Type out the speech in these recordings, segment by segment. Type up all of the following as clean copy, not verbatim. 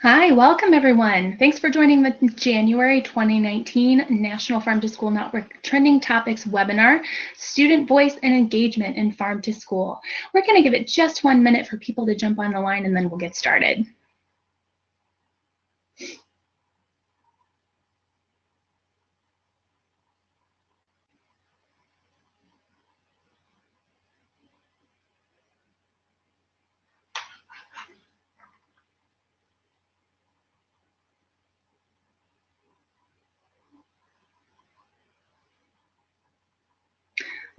Hi, welcome everyone. Thanks for joining the January 2019 National Farm to School Network Trending Topics webinar, Student Voice and Engagement in Farm to School. We're going to give it just 1 minute for people to jump on the line and then we'll get started.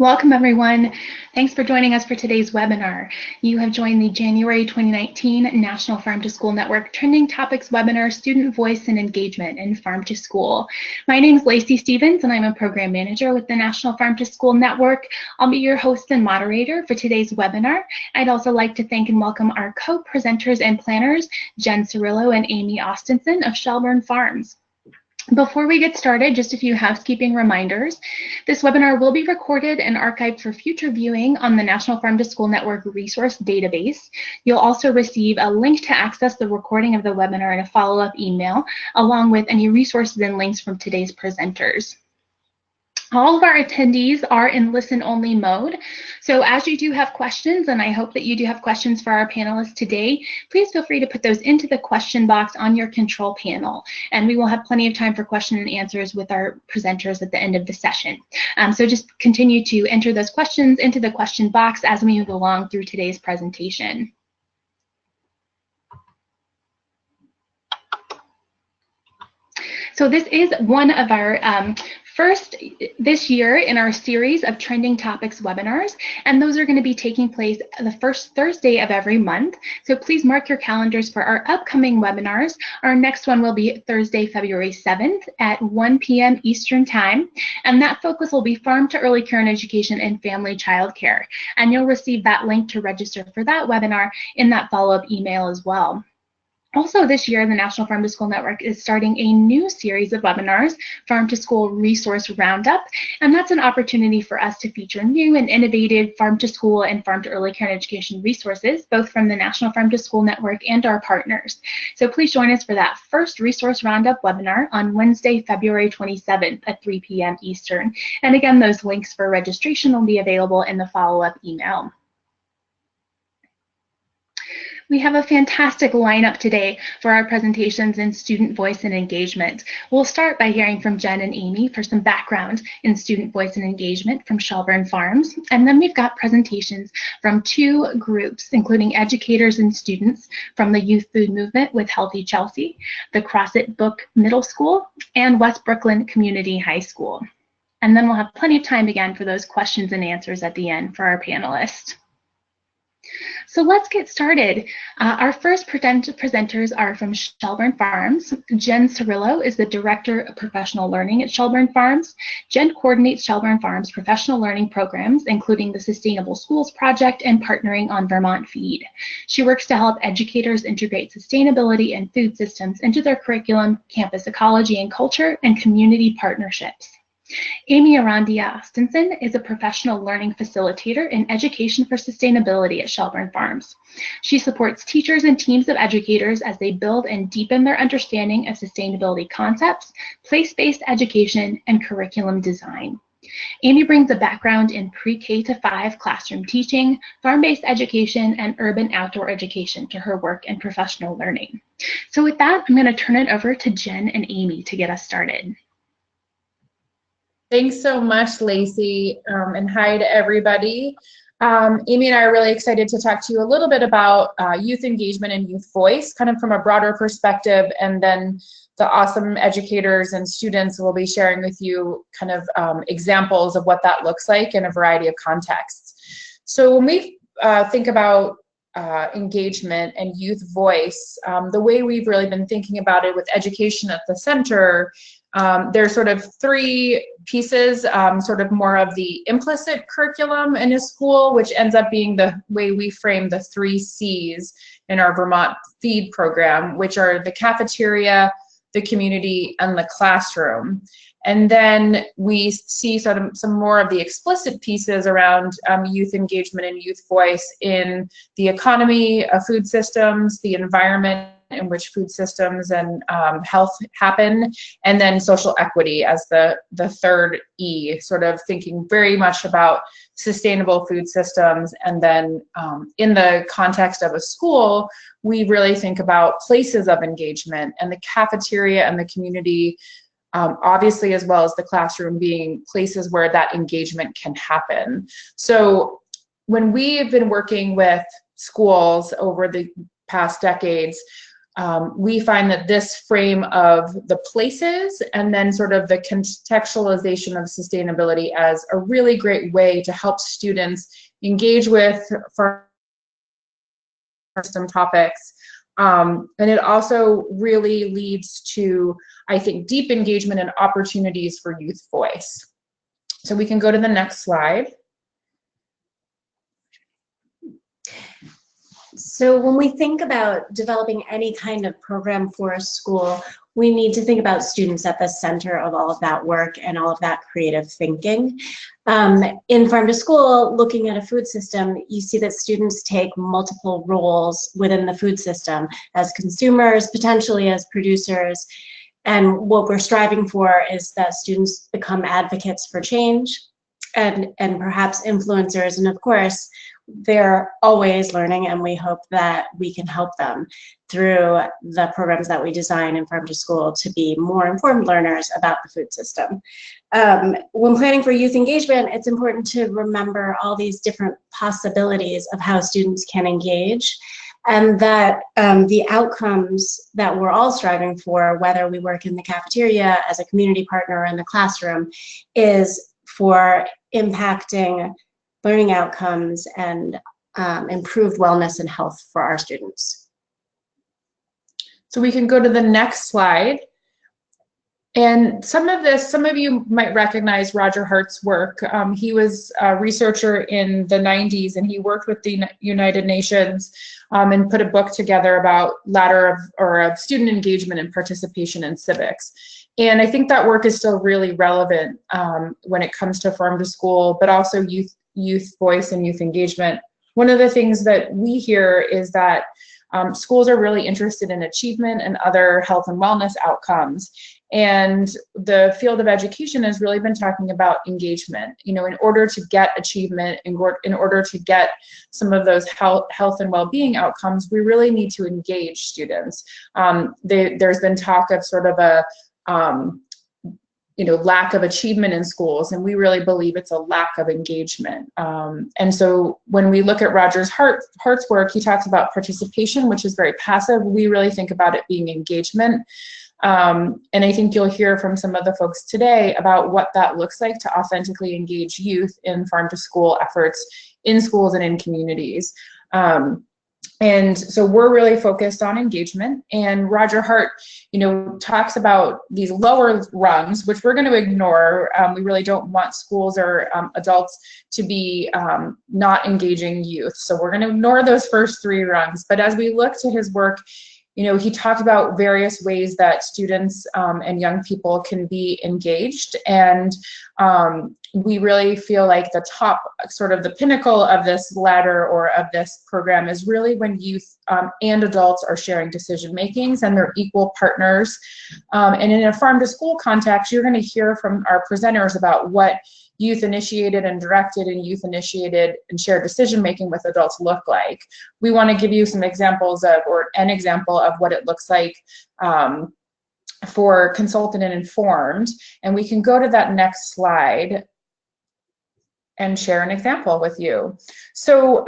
Welcome everyone. Thanks for joining us for today's webinar. You have joined the January 2019 National Farm to School Network Trending Topics webinar, Student Voice and Engagement in Farm to School. My name is Lacey Stevens and I'm a program manager with the National Farm to School Network. I'll be your host and moderator for today's webinar. I'd also like to thank and welcome our co-presenters and planners, Jen Cirillo and Amy Austinson of Shelburne Farms. Before we get started, just a few housekeeping reminders. This webinar will be recorded and archived for future viewing on the National Farm to School Network resource database. You'll also receive a link to access the recording of the webinar in a follow-up email, along with any resources and links from today's presenters. All of our attendees are in listen-only mode. So as you do have questions, and I hope that you do have questions for our panelists today, please feel free to put those into the question box on your control panel. And we will have plenty of time for question and answers with our presenters at the end of the session. So just continue to enter those questions into the question box as we move along through today's presentation. So this is one of our first this year in our series of Trending Topics webinars, and those are going to be taking place the first Thursday of every month. So please mark your calendars for our upcoming webinars. Our next one will be Thursday, February 7th at 1 p.m. Eastern Time, and that focus will be Farm to Early Care and Education and Family Child Care. And you'll receive that link to register for that webinar in that follow-up email as well. Also this year, the National Farm to School Network is starting a new series of webinars, Farm to School Resource Roundup, and that's an opportunity for us to feature new and innovative farm to school and farm to early care and education resources, both from the National Farm to School Network and our partners. So please join us for that first Resource Roundup webinar on Wednesday, February 27th at 3 p.m. Eastern. And again, those links for registration will be available in the follow-up email. We have a fantastic lineup today for our presentations in student voice and engagement. We'll start by hearing from Jen and Amy for some background in student voice and engagement from Shelburne Farms. And then we've got presentations from two groups, including educators and students from the Youth Food Movement with Healthy Chelsea, the Crossett Book Middle School, and West Brookland Community High School. And then we'll have plenty of time again for those questions and answers at the end for our panelists. So let's get started. Our first presenters are from Shelburne Farms. Jen Cirillo is the Director of Professional Learning at Shelburne Farms. Jen coordinates Shelburne Farms' professional learning programs, including the Sustainable Schools Project and partnering on Vermont Feed. She works to help educators integrate sustainability and food systems into their curriculum, campus ecology and culture, and community partnerships. Amy Arandia Austinson is a professional learning facilitator in education for sustainability at Shelburne Farms. She supports teachers and teams of educators as they build and deepen their understanding of sustainability concepts, place-based education, and curriculum design. Amy brings a background in pre-K to 5 classroom teaching, farm-based education, and urban outdoor education to her work and professional learning. So with that, I'm going to turn it over to Jen and Amy to get us started. Thanks so much, Lacey, and hi to everybody. Amy and I are really excited to talk to you a little bit about youth engagement and youth voice, kind of from a broader perspective, and then the awesome educators and students will be sharing with you kind of examples of what that looks like in a variety of contexts. So when we think about engagement and youth voice, the way we've really been thinking about it with education at the center, there's sort of three pieces, sort of more of the implicit curriculum in a school, which ends up being the way we frame the 3 C's in our Vermont Feed program, which are the cafeteria, the community, and the classroom. And then we see sort of some more of the explicit pieces around youth engagement and youth voice in the economy, food systems, the environment, in which food systems and health happen, and then social equity as the third E, sort of thinking very much about sustainable food systems. And then in the context of a school, we really think about places of engagement, and the cafeteria and the community, obviously, as well as the classroom, being places where that engagement can happen. So when we have been working with schools over the past decades, we find that this frame of the places and then sort of the contextualization of sustainability as a really great way to help students engage with farm system topics. And it also really leads to, I think, deep engagement and opportunities for youth voice. So we can go to the next slide. So when we think about developing any kind of program for a school, we need to think about students at the center of all of that work and all of that creative thinking. In Farm to School, looking at a food system, you see that students take multiple roles within the food system as consumers, potentially as producers. And what we're striving for is that students become advocates for change and perhaps influencers. And of course, they're always learning, and we hope that we can help them through the programs that we design in Farm to School to be more informed learners about the food system. When planning for youth engagement, it's important to remember all these different possibilities of how students can engage, and that the outcomes that we're all striving for, whether we work in the cafeteria, as a community partner, or in the classroom, is for impacting learning outcomes and improved wellness and health for our students. So we can go to the next slide. And some of you might recognize Roger Hart's work. He was a researcher in the 90s, and he worked with the United Nations and put a book together about ladder of student engagement and participation in civics. And I think that work is still really relevant when it comes to Farm to School, but also youth voice and youth engagement. One of the things that we hear is that schools are really interested in achievement and other health and wellness outcomes. And the field of education has really been talking about engagement. You know, in order to get achievement, in order to get some of those health and well-being outcomes, we really need to engage students. There's been talk of sort of a lack of achievement in schools, and we really believe it's a lack of engagement. And so when we look at Hart's work, he talks about participation, which is very passive. We really think about it being engagement. And I think you'll hear from some of the folks today about what that looks like to authentically engage youth in Farm to School efforts in schools and in communities. And so we're really focused on engagement, and Roger Hart, talks about these lower rungs, which we're going to ignore. We really don't want schools or adults to be not engaging youth. So we're going to ignore those first three rungs. But as we look to his work, he talked about various ways that students and young people can be engaged. And we really feel like the top, sort of the pinnacle of this ladder or of this program is really when youth and adults are sharing decision makings and they're equal partners. And in a Farm to School context, you're going to hear from our presenters about what youth initiated and directed and youth initiated and shared decision making with adults look like. We want to give you some examples of, or an example of what it looks like for consulted and informed. And we can go to that next slide and share an example with you. So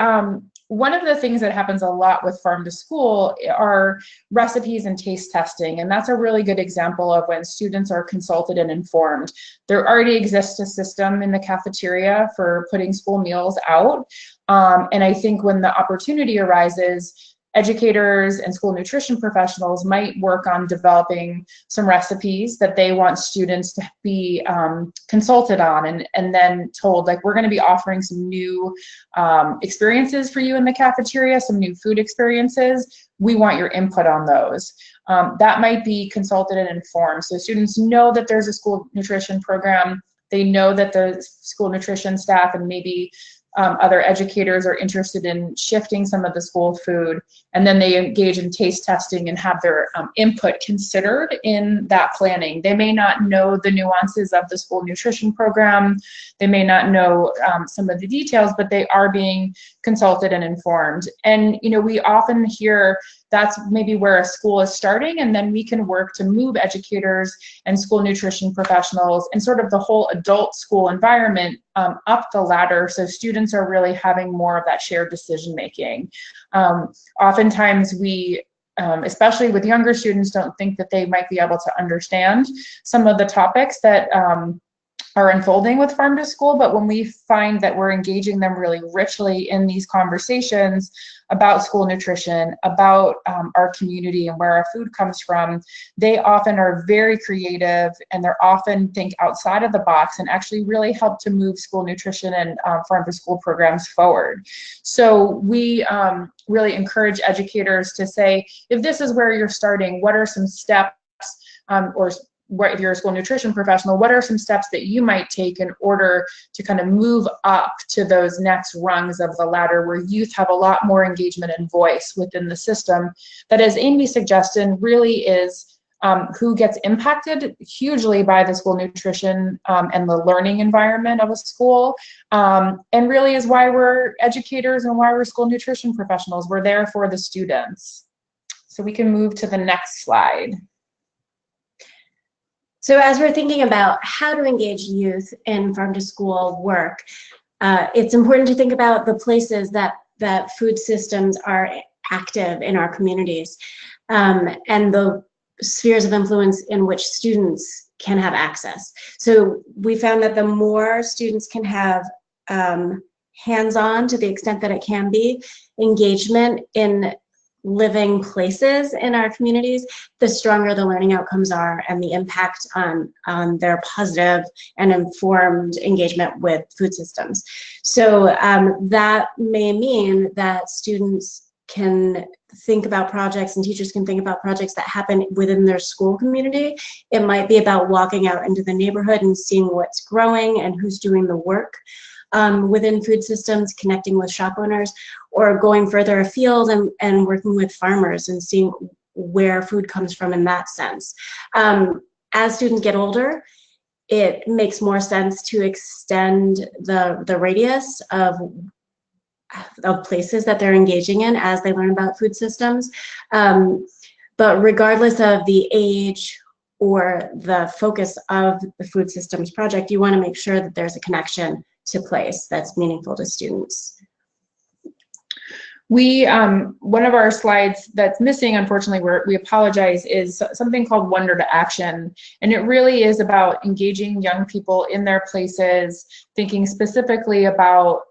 one of the things that happens a lot with Farm to School are recipes and taste testing, and that's a really good example of when students are consulted and informed. There already exists a system in the cafeteria for putting school meals out, and I think when the opportunity arises, educators and school nutrition professionals might work on developing some recipes that they want students to be consulted on, and then told, like, we're going to be offering some new experiences for you in the cafeteria, some new food experiences. We want your input on those. That might be consulted and informed. So students know that there's a school nutrition program. They know that the school nutrition staff and maybe other educators are interested in shifting some of the school food, and then they engage in taste testing and have their input considered in that planning. They may not know the nuances of the school nutrition program, they may not know some of the details, but they are being consulted and informed. And we often hear that's maybe where a school is starting, and then we can work to move educators and school nutrition professionals and sort of the whole adult school environment up the ladder, so students are really having more of that shared decision making. Oftentimes we, especially with younger students, don't think that they might be able to understand some of the topics that are unfolding with Farm to School, but when we find that we're engaging them really richly in these conversations about school nutrition, about our community and where our food comes from, they often are very creative, and they're often think outside of the box and actually really help to move school nutrition and Farm to School programs forward. So we really encourage educators to say, if this is where you're starting, what are some steps, or if you're a school nutrition professional, what are some steps that you might take in order to kind of move up to those next rungs of the ladder where youth have a lot more engagement and voice within the system that, as Amy suggested, really is who gets impacted hugely by the school nutrition and the learning environment of a school, and really is why we're educators and why we're school nutrition professionals. We're there for the students. So we can move to the next slide. So as we're thinking about how to engage youth in Farm to School work, it's important to think about the places that food systems are active in our communities, and the spheres of influence in which students can have access. So we found that the more students can have hands-on, to the extent that it can be, engagement in living places in our communities, the stronger the learning outcomes are and the impact on their positive and informed engagement with food systems. So that may mean that students can think about projects and teachers can think about projects that happen within their school community. It might be about walking out into the neighborhood and seeing what's growing and who's doing the work within food systems, connecting with shop owners, or going further afield and working with farmers and seeing where food comes from in that sense. As students get older, it makes more sense to extend the radius of places that they're engaging in as they learn about food systems. But regardless of the age or the focus of the food systems project, you want to make sure that there's a connection to place that's meaningful to students. We, one of our slides that's missing, unfortunately, we apologize, is something called Wonder to Action. And it really is about engaging young people in their places, thinking specifically about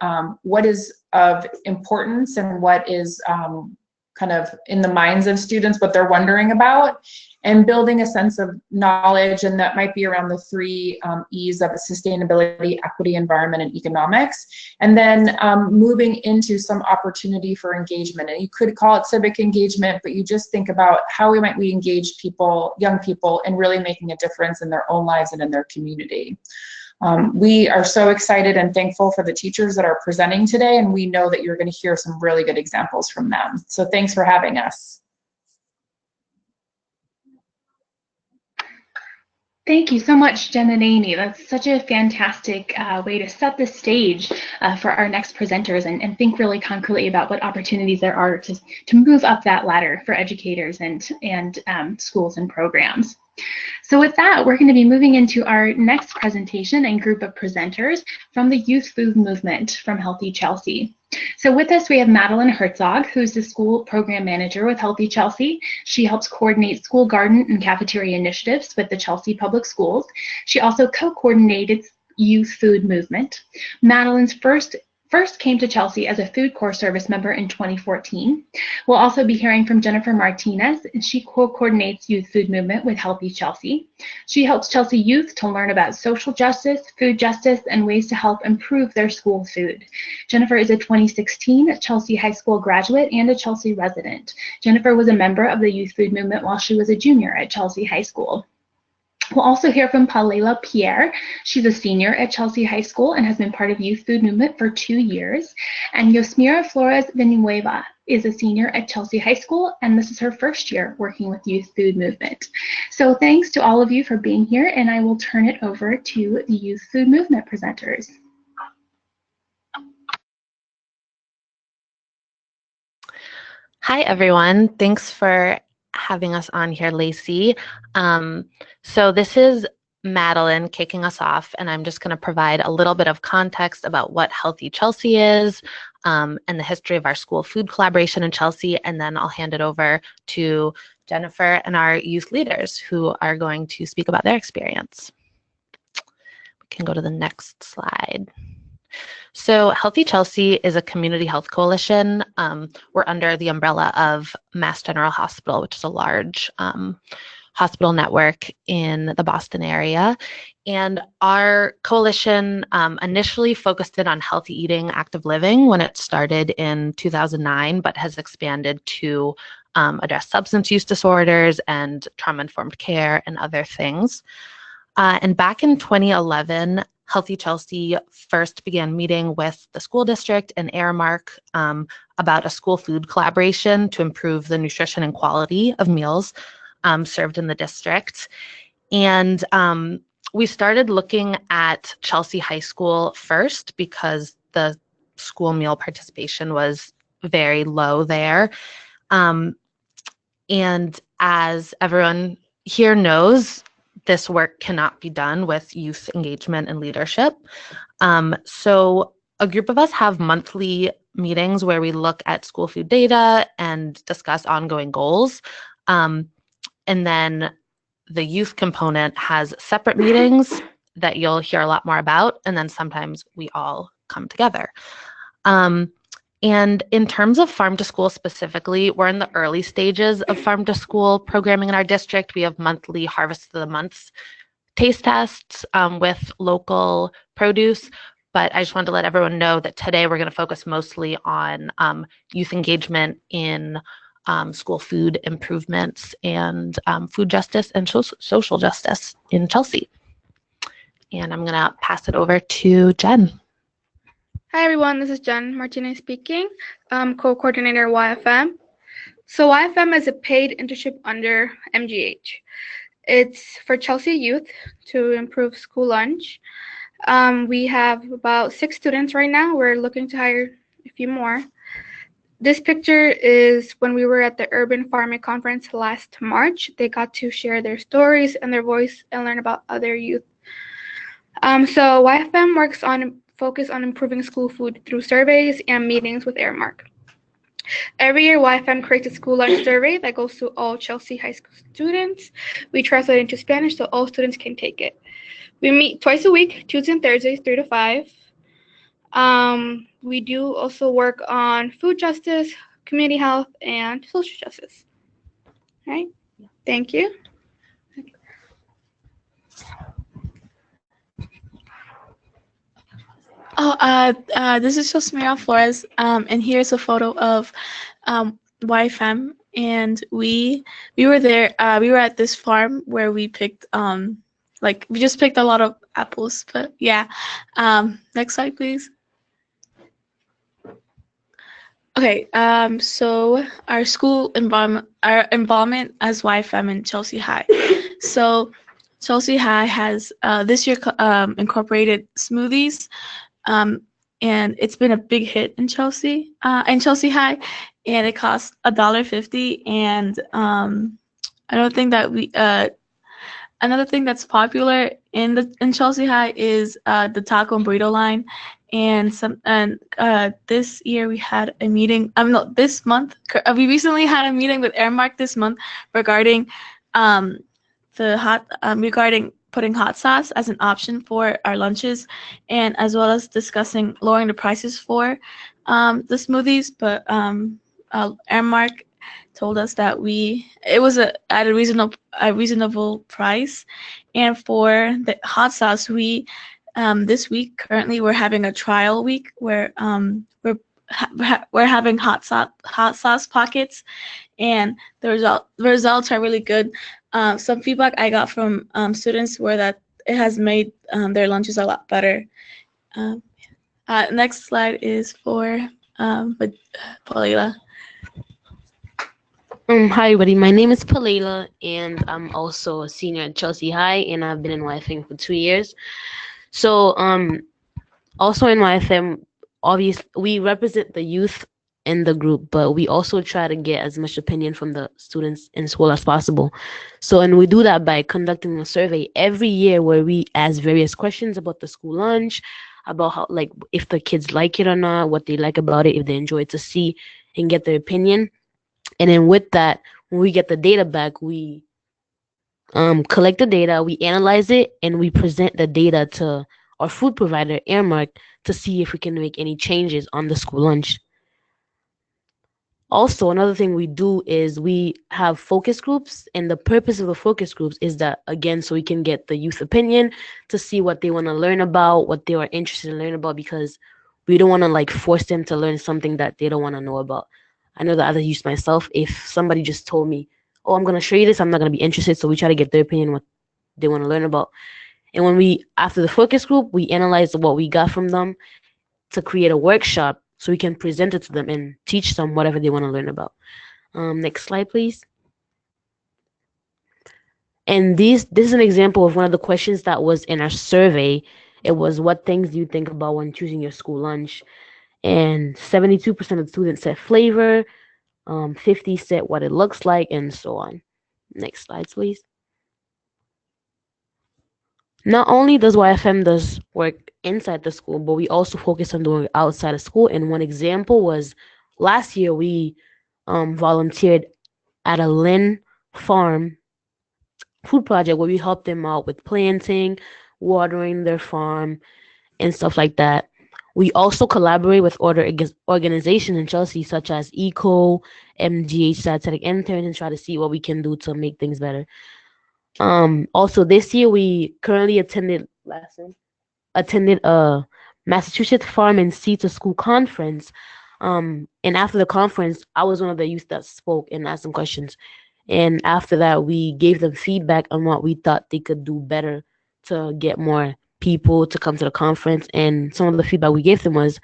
what is of importance and what is kind of in the minds of students, what they're wondering about, and building a sense of knowledge. And that might be around the three E's of sustainability, equity, environment, and economics. And then moving into some opportunity for engagement. And you could call it civic engagement, but you just think about how we engage people, young people, in really making a difference in their own lives and in their community. We are so excited and thankful for the teachers that are presenting today, and we know that you're going to hear some really good examples from them. So thanks for having us. Thank you so much, Jen and Amy. That's such a fantastic way to set the stage for our next presenters and think really concretely about what opportunities there are to move up that ladder for educators and schools and programs. So with that, we're going to be moving into our next presentation and group of presenters from the Youth Food Movement from Healthy Chelsea. So with us, we have Madeline Herzog, who's the school program manager with Healthy Chelsea. She helps coordinate school garden and cafeteria initiatives with the Chelsea Public Schools. She also co-coordinated Youth Food Movement. Madeline's first came to Chelsea as a food corps service member in 2014. We'll also be hearing from Jennifer Martinez, and she co-coordinates Youth Food Movement with Healthy Chelsea. She helps Chelsea youth to learn about social justice, food justice, and ways to help improve their school food. Jennifer is a 2016 Chelsea High School graduate and a Chelsea resident. Jennifer was a member of the Youth Food Movement while she was a junior at Chelsea High School. We'll also hear from Palela Pierre. She's a senior at Chelsea High School and has been part of Youth Food Movement for 2 years. And Yosmira Flores Villanueva is a senior at Chelsea High School, and this is her first year working with Youth Food Movement. So thanks to all of you for being here, and I will turn it over to the Youth Food Movement presenters. Hi, everyone. Thanks for having us on here, Lacey. So this is Madeline kicking us off, and I'm just going to provide a little bit of context about what Healthy Chelsea is and the history of our school food collaboration in Chelsea, and then I'll hand it over to Jennifer and our youth leaders who are going to speak about their experience. We can go to the next slide. So Healthy Chelsea is a community health coalition. We're under the umbrella of Mass General Hospital, which is a large hospital network in the Boston area. And our coalition initially focused in on healthy eating, active living when it started in 2009, but has expanded to address substance use disorders and trauma-informed care and other things. And back in 2011, Healthy Chelsea first began meeting with the school district and Airmark about a school food collaboration to improve the nutrition and quality of meals served in the district. And we started looking at Chelsea High School first because the school meal participation was very low there. And as everyone here knows, this work cannot be done with youth engagement and leadership. So a group of us have monthly meetings where we look at school food data and discuss ongoing goals. And then the youth component has separate meetings that you'll hear a lot more about. And then sometimes we all come together. And in terms of Farm to School specifically, we're in the early stages of Farm to School programming in our district. We have monthly Harvest of the Month taste tests with local produce. But I just wanted to let everyone know that today we're going to focus mostly on youth engagement in school food improvements and food justice and social justice in Chelsea. And I'm going to pass it over to Jen. Hi everyone, this is Jen Martinez speaking, co-coordinator YFM. So YFM is a paid internship under MGH. It's for Chelsea youth to improve school lunch. We have about 6 students right now. We're looking to hire a few more. This picture is when we were at the Urban Farming Conference last March. They got to share their stories and their voice and learn about other youth. So YFM focus on improving school food through surveys and meetings with Airmark. Every year, YFM creates a school lunch survey that goes to all Chelsea High School students. We translate it into Spanish so all students can take it. We meet twice a week, Tuesdays and Thursdays, 3 to 5. We do also work on food justice, community health, and social justice. All right, thank you. This is Yosmira Flores, and here's a photo of YFM, and we were there. We were at this farm where we picked, we just picked a lot of apples. But yeah, next slide, please. Okay, so our school our involvement as YFM in Chelsea High. So Chelsea High has this year incorporated smoothies. And it's been a big hit in Chelsea High, and it costs $1.50. And another thing that's popular in Chelsea High is the taco and burrito line. And this year we had a meeting. This month we recently had a meeting with Airmark this month regarding regarding putting hot sauce as an option for our lunches, and as well as discussing lowering the prices for the smoothies. But Airmark told us that it was at a reasonable price. And for the hot sauce, this week currently we're having a trial week where we're having hot sauce pockets, and the results are really good. some feedback I got from students were that it has made their lunches a lot better. Um, Next slide is for Paulila. Hi everybody, my name is Palela and I'm also a senior at Chelsea High and I've been in YFM for 2 years. So also in YFM, obviously we represent the youth in the group, but we also try to get as much opinion from the students in school as possible. So and we do that by conducting a survey every year where we ask various questions about the school lunch, about how like if the kids like it or not, what they like about it, if they enjoy it to see and get their opinion. And then with that, when we get the data back, we collect the data, we analyze it, and we present the data to our food provider, Airmark, to see if we can make any changes on the school lunch. Also, another thing we do is we have focus groups, and the purpose of the focus groups is that, again, so we can get the youth opinion to see what they want to learn about, what they are interested in learning about, because we don't want to like force them to learn something that they don't want to know about. I know that as a youth myself, if somebody just told me, oh, I'm going to show you this, I'm not going to be interested, so we try to get their opinion, what they want to learn about. And when we, after the focus group, we analyze what we got from them to create a workshop so we can present it to them and teach them whatever they want to learn about. Next slide, please. And this is an example of one of the questions that was in our survey. It was, what things do you think about when choosing your school lunch? And 72% of students said flavor, 50 said what it looks like, and so on. Next slide, please. Not only does YFM does work inside the school, but we also focus on doing it outside of school. And one example was last year we volunteered at a Lynn farm food project where we helped them out with planting, watering their farm, and stuff like that. We also collaborate with other organizations in Chelsea, such as ECO, MGH, Dietetic Interns, and try to see what we can do to make things better. Also this year we currently attended a Massachusetts Farm and Seed to School conference. And after the conference, I was one of the youth that spoke and asked some questions. And after that, we gave them feedback on what we thought they could do better to get more people to come to the conference. And some of the feedback we gave them was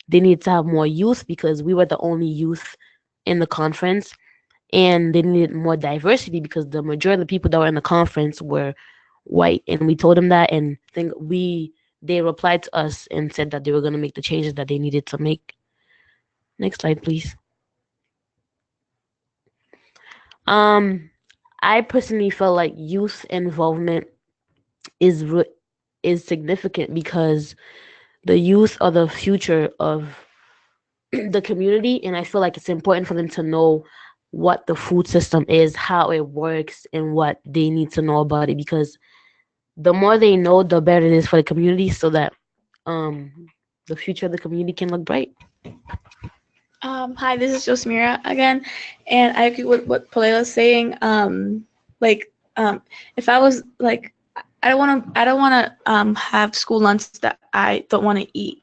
they need to have more youth because we were the only youth in the conference. And they needed more diversity because the majority of the people that were in the conference were white. And we told them that, and they replied to us and said that they were going to make the changes that they needed to make. Next slide, please. I personally felt like youth involvement is significant because the youth are the future of the community, and I feel like it's important for them to know what the food system is, how it works, and what they need to know about it, because the more they know, the better it is for the community, so that the future of the community can look bright. Hi, this is Josmira again, and I agree with what Palela is saying. If I was like, I don't want to have school lunch that I don't want to eat.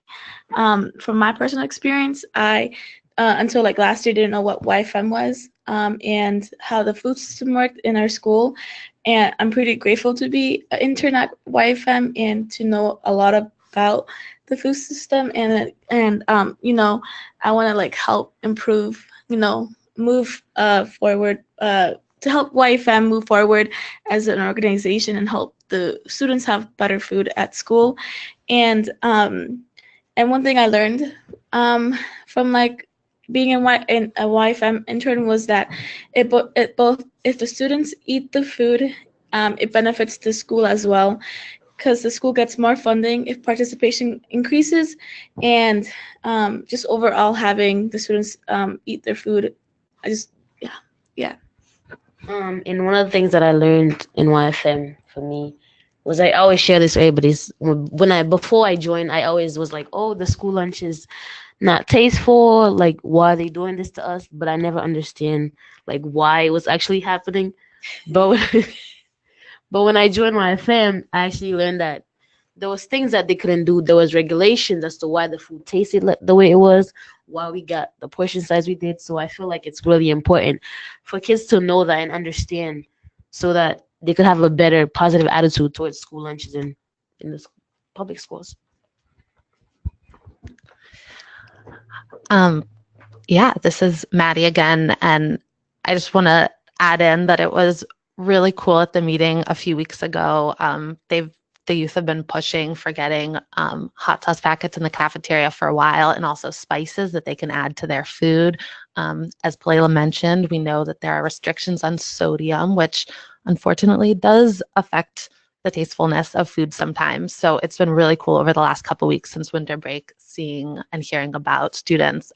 From my personal experience, I until like last year didn't know what YFM was and how the food system worked in our school, and I'm pretty grateful to be an intern at YFM and to know a lot about the food system, and I want to like help improve, move forward to help YFM move forward as an organization and help the students have better food at school. And one thing I learned from like being in a YFM intern was that it both if the students eat the food, it benefits the school as well, because the school gets more funding if participation increases, and just overall having the students eat their food. Yeah. And one of the things that I learned in YFM for me was I always share this with everybody. Before I joined, I always was like, oh, the school lunch is not tasteful. Like, why are they doing this to us? But I never understand like why it was actually happening. But when I joined YFM, I actually learned that there was things that they couldn't do. There was regulations as to why the food tasted the way it was, why we got the portion size we did. So I feel like it's really important for kids to know that and understand so that they could have a better positive attitude towards school lunches in the public schools. Yeah, this is Maddie again, and I just want to add in that it was really cool at the meeting a few weeks ago. The youth have been pushing for getting hot sauce packets in the cafeteria for a while, and also spices that they can add to their food. As Palela mentioned, we know that there are restrictions on sodium, which unfortunately does affect the tastefulness of food sometimes. So it's been really cool over the last couple weeks since winter break, seeing and hearing about students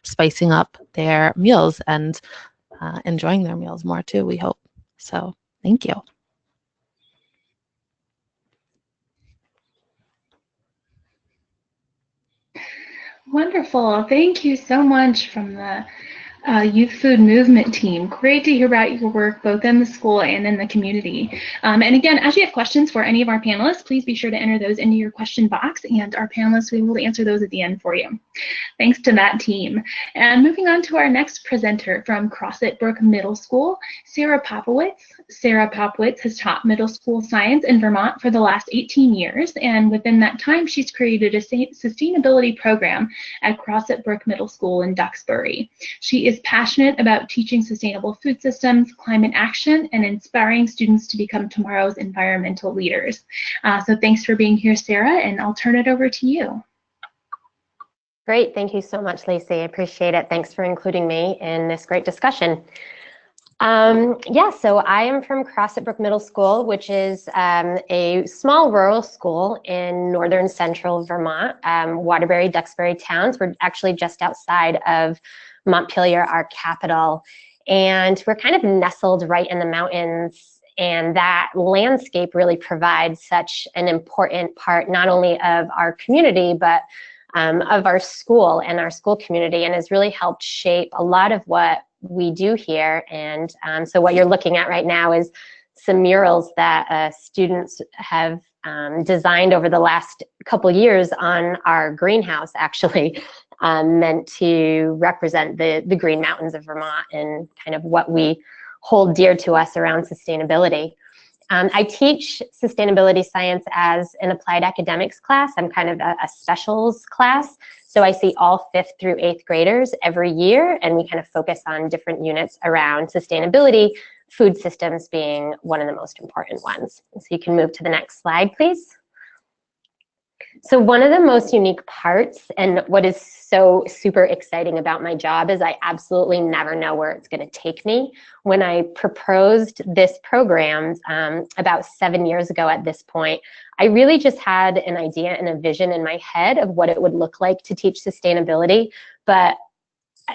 spicing up their meals and enjoying their meals more too, we hope. So thank you. Wonderful. Thank you so much from the Youth Food Movement team. Great to hear about your work both in the school and in the community. And again, as you have questions for any of our panelists, please be sure to enter those into your question box, and our panelists will be able to answer those at the end for you. Thanks to that team. And moving on to our next presenter from Crosset Brook Middle School, Sarah Popowitz. Sarah Popowitz has taught middle school science in Vermont for the last 18 years, and within that time, she's created a sustainability program at Crosset Brook Middle School in Duxbury. She is passionate about teaching sustainable food systems, climate action, and inspiring students to become tomorrow's environmental leaders. So thanks for being here, Sarah, and I'll turn it over to you. Great, thank you so much, Lacey. I appreciate it. Thanks for including me in this great discussion. Yeah, so I am from Crosset Brook Middle School, which is a small rural school in northern central Vermont, Waterbury, Duxbury towns. We're actually just outside of Montpelier, our capital, and we're kind of nestled right in the mountains, and that landscape really provides such an important part not only of our community but of our school and our school community, and has really helped shape a lot of what we do here. And so what you're looking at right now is some murals that students have designed over the last couple years on our greenhouse, actually, meant to represent the Green Mountains of Vermont and kind of what we hold dear to us around sustainability. I teach sustainability science as an applied academics class. I'm kind of a specials class. So I see all 5th through 8th graders every year, and we kind of focus on different units around sustainability, food systems being one of the most important ones. So you can move to the next slide, please. So one of the most unique parts, and what is so super exciting about my job, is I absolutely never know where it's going to take me. When I proposed this program about 7 years ago at this point, I really just had an idea and a vision in my head of what it would look like to teach sustainability, but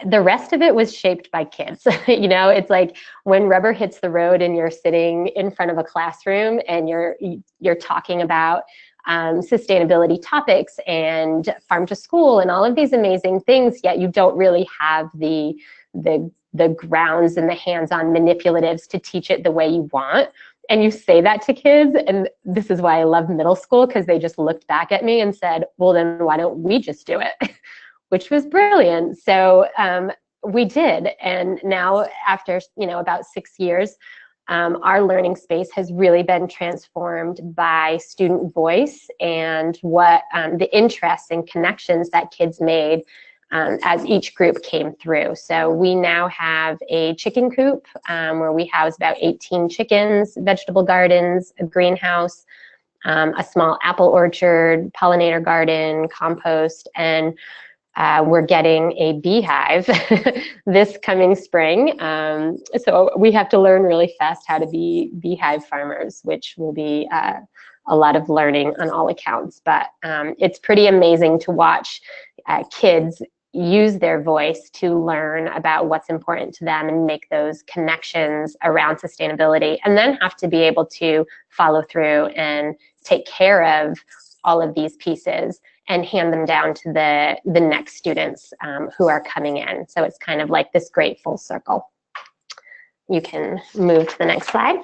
the rest of it was shaped by kids. You know, it's like when rubber hits the road and you're sitting in front of a classroom and you're talking about sustainability topics and farm to school and all of these amazing things, yet you don't really have the grounds and the hands-on manipulatives to teach it the way you want. And you say that to kids, and this is why I love middle school, because they just looked back at me and said, well, then why don't we just do it? Which was brilliant. So we did, and now after about 6 years, our learning space has really been transformed by student voice and what the interests and connections that kids made as each group came through. So we now have a chicken coop where we house about 18 chickens, vegetable gardens, a greenhouse, a small apple orchard, pollinator garden, compost, and we're getting a beehive this coming spring. So we have to learn really fast how to be beehive farmers, which will be a lot of learning on all accounts. But it's pretty amazing to watch kids use their voice to learn about what's important to them and make those connections around sustainability, and then have to be able to follow through and take care of all of these pieces and hand them down to the next students who are coming in. So it's kind of like this great full circle. You can move to the next slide.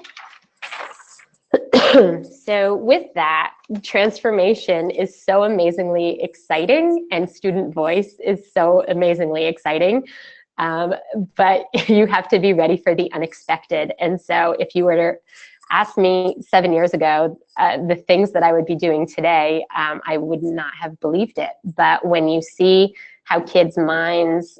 So with that, transformation is so amazingly exciting, and student voice is so amazingly exciting. but you have to be ready for the unexpected. And so if you were to ask me 7 years ago, the things that I would be doing today, I would not have believed it. But when you see how kids' minds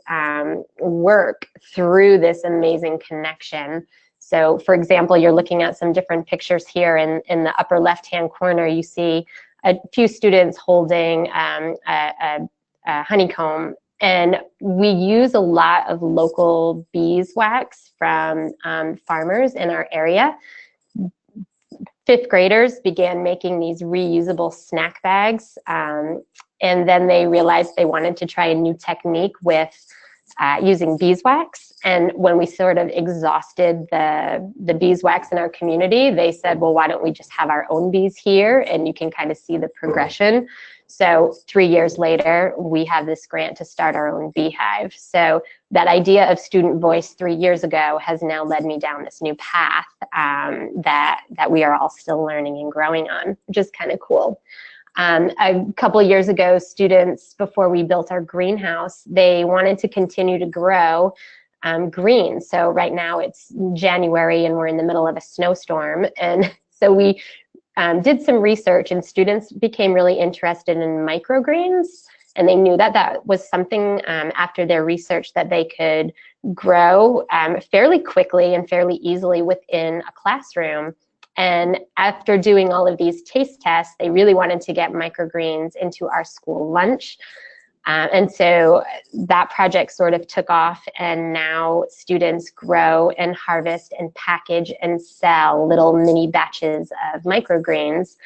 work through this amazing connection. So for example, you're looking at some different pictures here in the upper left-hand corner, you see a few students holding a honeycomb. And we use a lot of local beeswax from farmers in our area. Fifth graders began making these reusable snack bags, and then they realized they wanted to try a new technique with using beeswax. And when we sort of exhausted the beeswax in our community, they said, well, why don't we just have our own bees here? And you can kind of see the progression. So 3 years later, we have this grant to start our own beehive. So that idea of student voice 3 years ago has now led me down this new path that we are all still learning and growing on, which is kind of cool. A couple of years ago, students, before we built our greenhouse, they wanted to continue to grow green. So right now it's January and we're in the middle of a snowstorm. And so we did some research, and students became really interested in microgreens, and they knew that that was something after their research that they could grow fairly quickly and fairly easily within a classroom. And after doing all of these taste tests, they really wanted to get microgreens into our school lunch. And so that project sort of took off, and now students grow and harvest and package and sell little mini batches of microgreens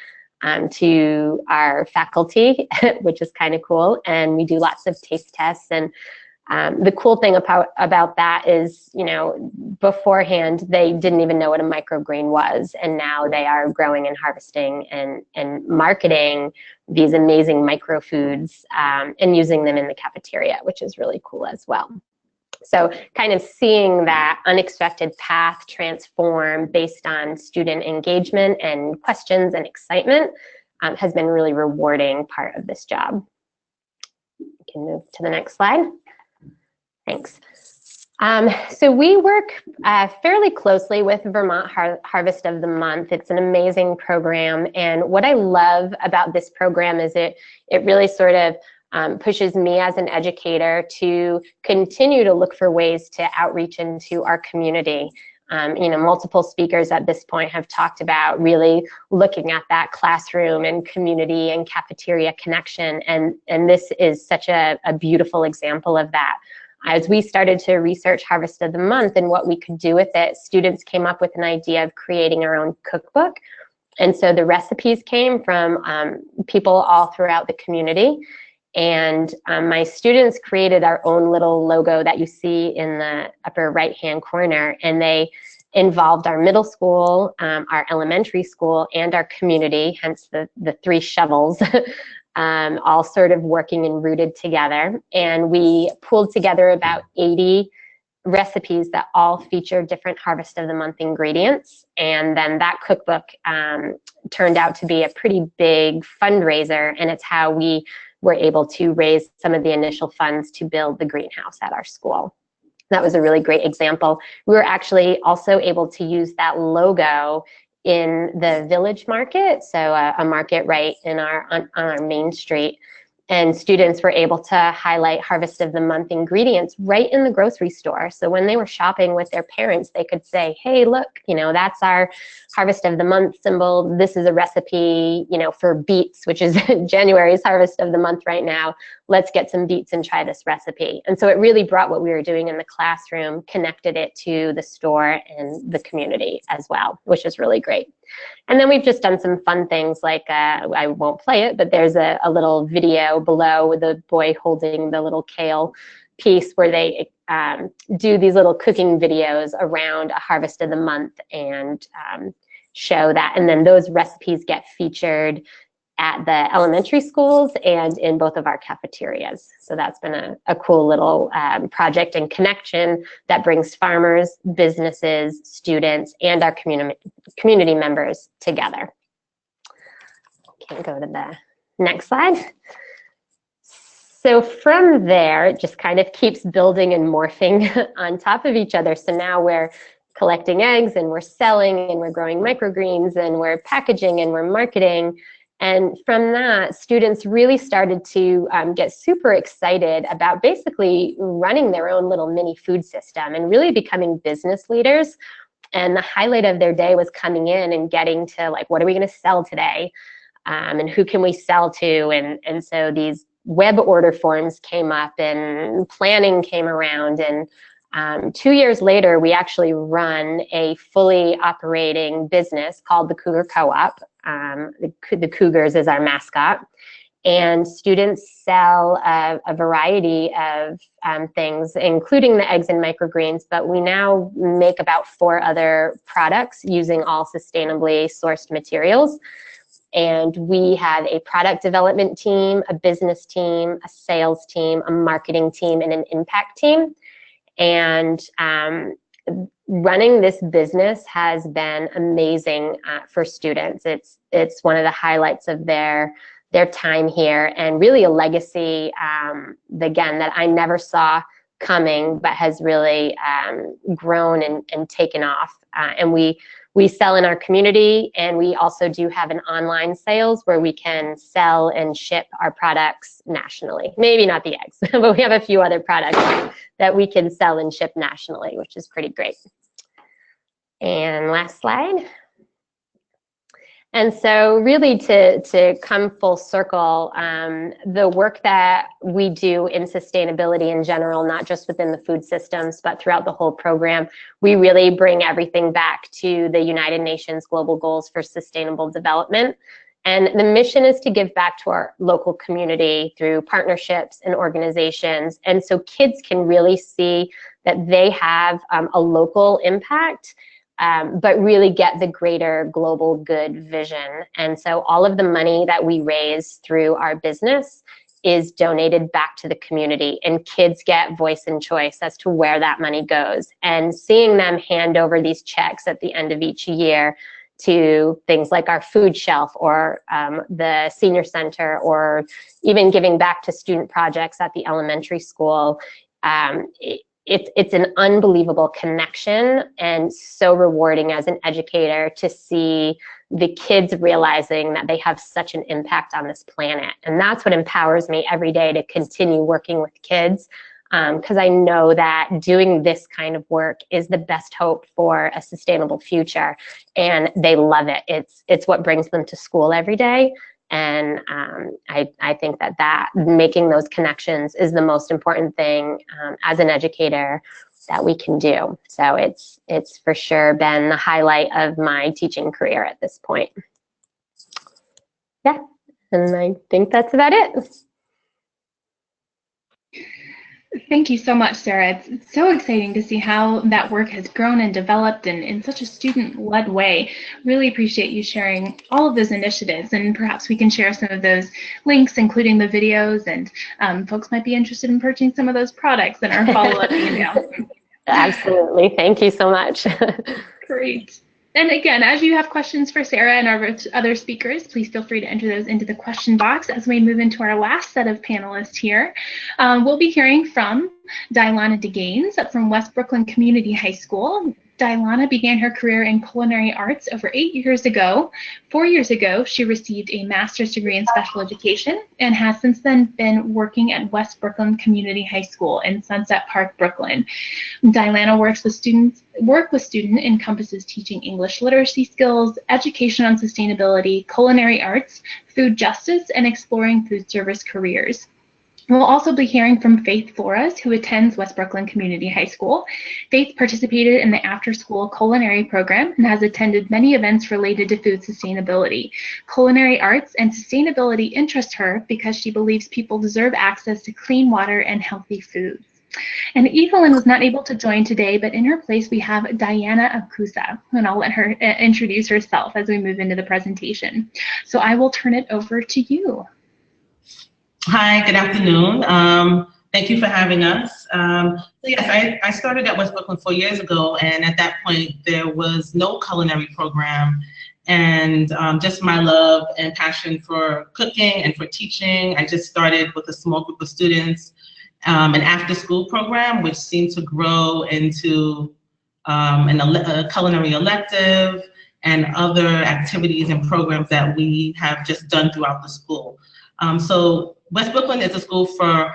to our faculty, which is kind of cool. And we do lots of taste tests. And the cool thing about that is, you know, beforehand, they didn't even know what a microgreen was. And now they are growing and harvesting and marketing these amazing microfoods and using them in the cafeteria, which is really cool as well. So kind of seeing that unexpected path transform based on student engagement and questions and excitement has been a really rewarding part of this job. We can move to the next slide. Thanks. So we work fairly closely with Vermont Harvest of the Month. It's an amazing program, and what I love about this program is it really sort of pushes me as an educator to continue to look for ways to outreach into our community. You know, multiple speakers at this point have talked about really looking at that classroom and community and cafeteria connection, and this is such a beautiful example of that. As we started to research Harvest of the Month and what we could do with it, students came up with an idea of creating our own cookbook. And so the recipes came from people all throughout the community. And my students created our own little logo that you see in the upper right-hand corner. And they involved our middle school, our elementary school, and our community, hence the three shovels. All sort of working and rooted together. And we pulled together about 80 recipes that all feature different Harvest of the Month ingredients. And then that cookbook turned out to be a pretty big fundraiser, and it's how we were able to raise some of the initial funds to build the greenhouse at our school. That was a really great example. We were actually also able to use that logo in the village market, so a market right in on our main street. And students were able to highlight Harvest of the Month ingredients right in the grocery store. So when they were shopping with their parents, they could say, hey, look, you know, that's our Harvest of the Month symbol. This is a recipe, you know, for beets, which is January's Harvest of the Month right now. Let's get some beets and try this recipe. And so it really brought what we were doing in the classroom, connected it to the store and the community as well, which is really great. And then we've just done some fun things like, I won't play it, but there's a little video below with the boy holding the little kale piece where they do these little cooking videos around a Harvest of the Month and show that. And then those recipes get featured at the elementary schools and in both of our cafeterias. So that's been a cool little project and connection that brings farmers, businesses, students, and our community members together. Can go to the next slide. So from there, it just kind of keeps building and morphing on top of each other. So now we're collecting eggs and we're selling and we're growing microgreens and we're packaging and we're marketing. And from that, students really started to get super excited about basically running their own little mini food system and really becoming business leaders. And the highlight of their day was coming in and getting to, like, what are we going to sell today? And who can we sell to? And so these web order forms came up and planning came around. And 2 years later, we actually run a fully operating business called the Cougar Co-op. The Cougars is our mascot. And students sell a variety of things, including the eggs and microgreens, but we now make about 4 other products using all sustainably sourced materials. And we have a product development team, a business team, a sales team, a marketing team, and an impact team. And running this business has been amazing for students. It's one of the highlights of their time here, and really a legacy, again, that I never saw coming, but has really grown and taken off. And we sell in our community, and we also do have an online sales where we can sell and ship our products nationally. Maybe not the eggs, but we have a few other products that we can sell and ship nationally, which is pretty great. And last slide. And so really to come full circle, the work that we do in sustainability in general, not just within the food systems, but throughout the whole program, we really bring everything back to the United Nations Global Goals for Sustainable Development. And the mission is to give back to our local community through partnerships and organizations. And so kids can really see that they have a local impact, but really get the greater global good vision. And so all of the money that we raise through our business is donated back to the community, and kids get voice and choice as to where that money goes. And seeing them hand over these checks at the end of each year to things like our food shelf or the senior center, or even giving back to student projects at the elementary school, it's an unbelievable connection, and so rewarding as an educator to see the kids realizing that they have such an impact on this planet. And that's what empowers me every day to continue working with kids, because I know that doing this kind of work is the best hope for a sustainable future, and they love it. It's what brings them to school every day. And I think that making those connections is the most important thing as an educator that we can do. So it's for sure been the highlight of my teaching career at this point. Yeah, and I think that's about it. Thank you so much, Sarah. It's so exciting to see how that work has grown and developed in such a student-led way. Really appreciate you sharing all of those initiatives, and perhaps we can share some of those links, including the videos, and folks might be interested in purchasing some of those products in our follow-up email. Absolutely. Thank you so much. Great. And again, as you have questions for Sarah and our other speakers, please feel free to enter those into the question box as we move into our last set of panelists here. We'll be hearing from Dialana DeGaines from West Brooklyn Community High School. Dialana began her career in culinary arts over 8 years ago. 4 years ago, she received a master's degree in special education and has since then been working at West Brooklyn Community High School in Sunset Park, Brooklyn. Dialana work with students encompasses teaching English literacy skills, education on sustainability, culinary arts, food justice, and exploring food service careers. We'll also be hearing from Faith Flores, who attends West Brooklyn Community High School. Faith participated in the after-school culinary program and has attended many events related to food sustainability. Culinary arts and sustainability interest her because she believes people deserve access to clean water and healthy foods. And Evelyn was not able to join today, but in her place we have Diana Akusa, and I'll let her introduce herself as we move into the presentation. So I will turn it over to you. Hi, good afternoon. Thank you for having us. So yes, I started at West Brooklyn 4 years ago, and at that point there was no culinary program. and just my love and passion for cooking and for teaching. I just started with a small group of students an after-school program, which seemed to grow into a culinary elective and other activities and programs that we have just done throughout the school. So West Brooklyn is a school for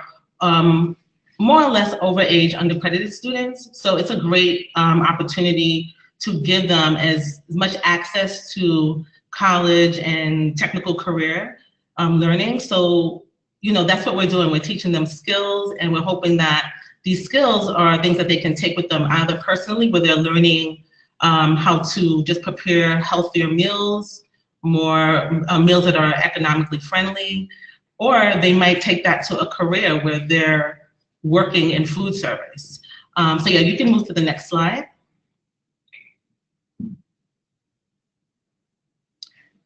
more or less overage undercredited students. So it's a great opportunity to give them as much access to college and technical career learning. So, you know, that's what we're doing. We're teaching them skills, and we're hoping that these skills are things that they can take with them either personally, where they're learning how to just prepare healthier meals, more meals that are economically friendly, or they might take that to a career where they're working in food service. So yeah, you can move to the next slide.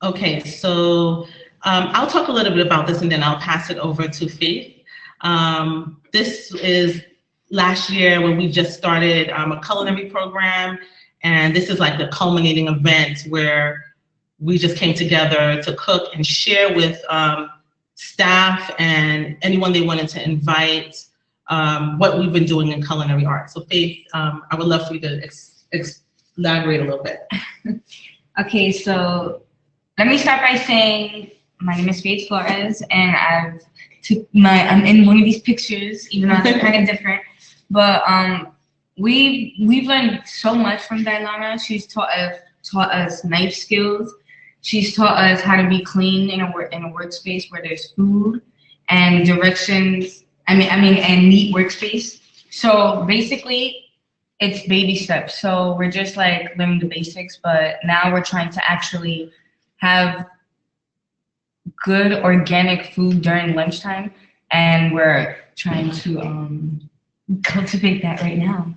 Okay, so I'll talk a little bit about this and then I'll pass it over to Faith. This is last year when we just started a culinary program, and this is like the culminating event where we just came together to cook and share with staff and anyone they wanted to invite what we've been doing in culinary arts. So Faith, I would love for you to elaborate a little bit. Okay, so let me start by saying my name is Faith Flores, and I'm in one of these pictures, even though they're kind of different. But we've learned so much from Diana. She's taught us knife skills. She's taught us how to be clean in a workspace where there's food and directions. And neat workspace. So basically, it's baby steps. So we're just like learning the basics, but now we're trying to actually have good organic food during lunchtime, and we're trying to cultivate that right now.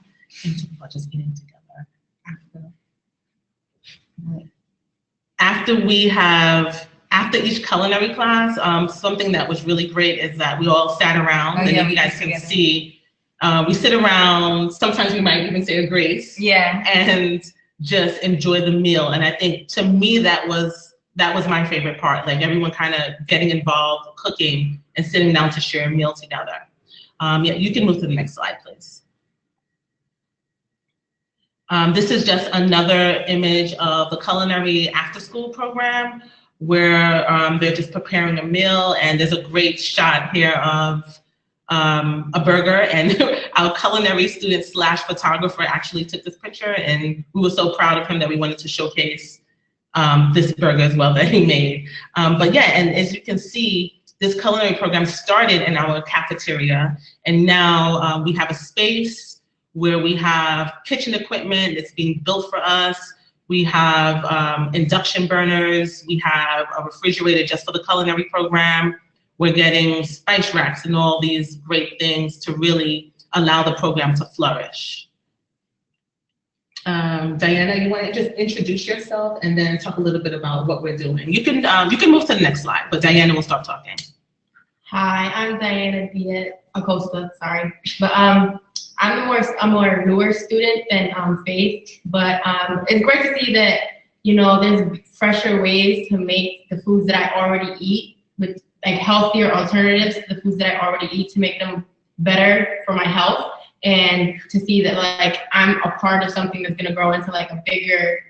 About just getting together after each culinary class. Something that was really great is that we all sat around, and then you guys can see we sit around. Sometimes we might even say a grace, and just enjoy the meal. And I think to me that was my favorite part, like everyone kind of getting involved, cooking, and sitting down to share a meal together. Yeah, you can move to the next slide, please. This is just another image of the Culinary After School program, where they're just preparing a meal, and there's a great shot here of a burger, and our culinary student / photographer actually took this picture, and we were so proud of him that we wanted to showcase this burger as well that he made. But yeah, and as you can see, this culinary program started in our cafeteria, and now we have a space where we have kitchen equipment that's being built for us. We have induction burners. We have a refrigerator just for the culinary program. We're getting spice racks and all these great things to really allow the program to flourish. Diana, you want to just introduce yourself and then talk a little bit about what we're doing? You can move to the next slide, but Diana will start talking. Hi, I'm Diana Acosta, sorry. But I'm a more newer student than Faith, but it's great to see that, you know, there's fresher ways to make the foods that I already eat, with like healthier alternatives to the foods that I already eat to make them better for my health, and to see that like I'm a part of something that's gonna grow into like a bigger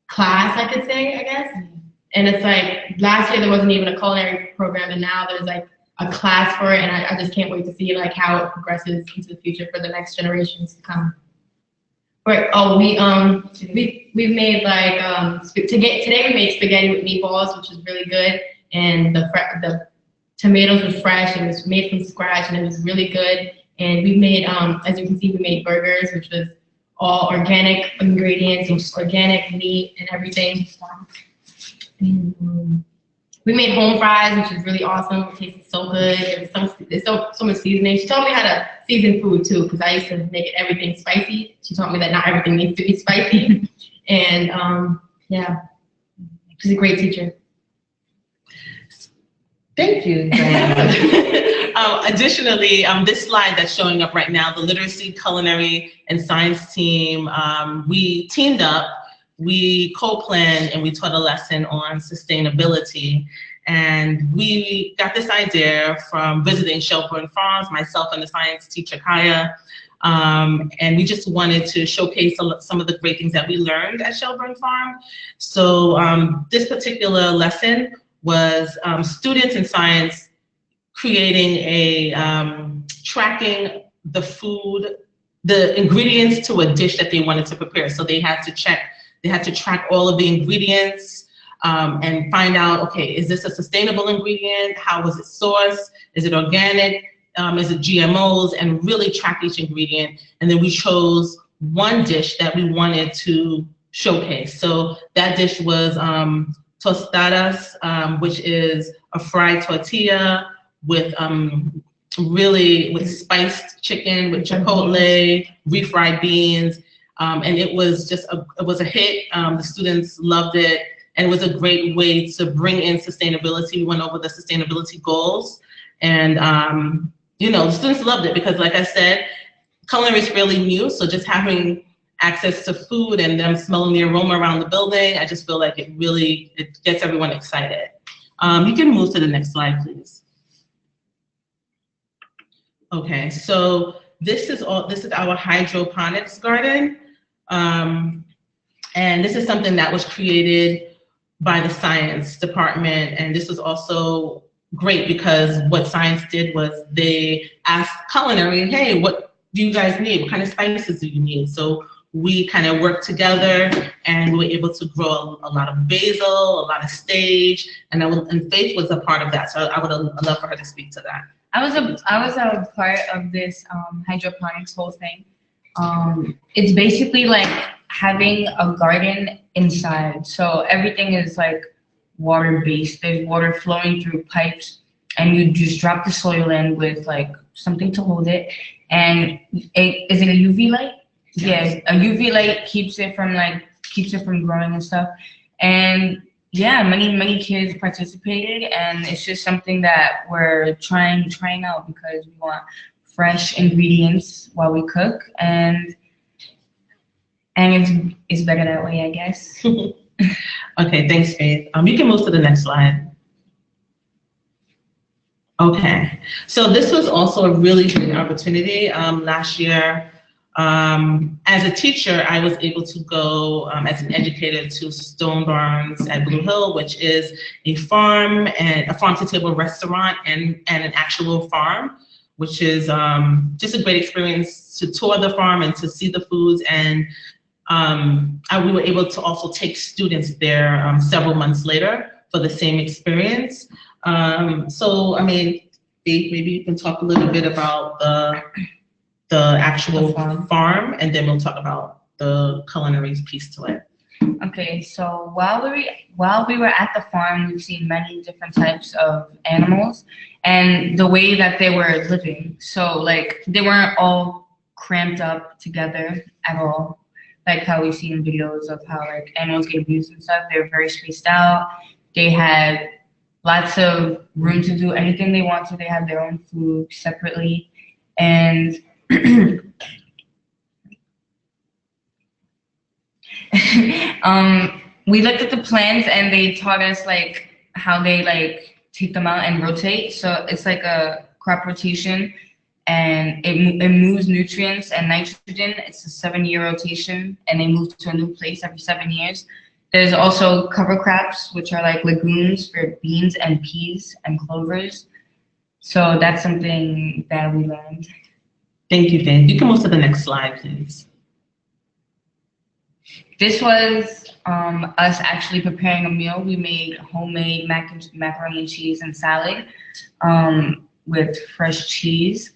class, I could say, I guess. And it's like last year there wasn't even a culinary program, and now there's like a class for it, and I just can't wait to see like how it progresses into the future for the next generations to come. Right. Oh, we've made like today we made spaghetti with meatballs, which is really good, and the tomatoes were fresh and it was made from scratch, and it was really good. And we made as you can see, we made burgers, which was all organic ingredients and just organic meat and everything. And, we made home fries, which is really awesome. It tasted so good. There's so much seasoning. She taught me how to season food too, because I used to make everything spicy. She taught me that not everything needs to be spicy. And yeah, she's a great teacher. Thank you, Diana. Additionally, this slide that's showing up right now, the Literacy, Culinary, and Science team, we teamed up we co-planned and we taught a lesson on sustainability. And we got this idea from visiting Shelburne farms, myself and the science teacher, Kaya. And we just wanted to showcase some of the great things that we learned at Shelburne Farm. So this particular lesson was students in science creating a, tracking the food, the ingredients to a dish that they wanted to prepare. So they had to track all of the ingredients and find out, okay, is this a sustainable ingredient? How was it sourced? Is it organic? Is it GMOs? And really track each ingredient. And then we chose one dish that we wanted to showcase. So that dish was tostadas, which is a fried tortilla with with spiced chicken, with chipotle, refried beans. And it was just it was a hit. The students loved it. And it was a great way to bring in sustainability. We went over the sustainability goals. And, the students loved it because, like I said, culinary is really new. So just having access to food and them smelling the aroma around the building, I just feel like it gets everyone excited. You can move to the next slide, please. Okay, so this is our hydroponics garden. And this is something that was created by the science department. And this was also great because what science did was they asked culinary, hey, what do you guys need? What kind of spices do you need? So we kind of worked together and we were able to grow a lot of basil, a lot of sage, and Faith was a part of that. So I would love for her to speak to that. I was a part of this hydroponics whole thing. It's basically like having a garden inside. So everything is like water based. There's water flowing through pipes, and you just drop the soil in with like something to hold it. And is it a UV light? Yes, a UV light keeps it from growing and stuff. And yeah, many kids participated, and it's just something that we're trying out because we want fresh ingredients while we cook, and it's better that way, I guess. Okay, thanks, Faith. You can move to the next slide. Okay, so this was also a really great opportunity. Last year, as a teacher, I was able to go as an educator to Stone Barns at Blue Hill, which is a farm and a farm-to-table restaurant and an actual farm, which is just a great experience to tour the farm and to see the foods. And we were able to also take students there several months later for the same experience. So, I mean, Faith, maybe you can talk a little bit about the actual farm, and then we'll talk about the culinary piece to it. Okay, so while we were at the farm, we've seen many different types of animals and the way that they were living. So like they weren't all cramped up together at all, like how we've seen videos of how like animals get abused and stuff. They were very spaced out. They had lots of room to do anything they want to. They had their own food separately. And we looked at the plants, and they taught us like how they like take them out and rotate. So it's like a crop rotation, and it moves nutrients and nitrogen. It's a 7-year rotation, and they move to a new place every 7 years. There's also cover crops, which are like legumes for beans and peas and clovers. So that's something that we learned. Thank you, Faith. You can move to the next slide, please. This was us actually preparing a meal. We made homemade macaroni and cheese and salad with fresh cheese.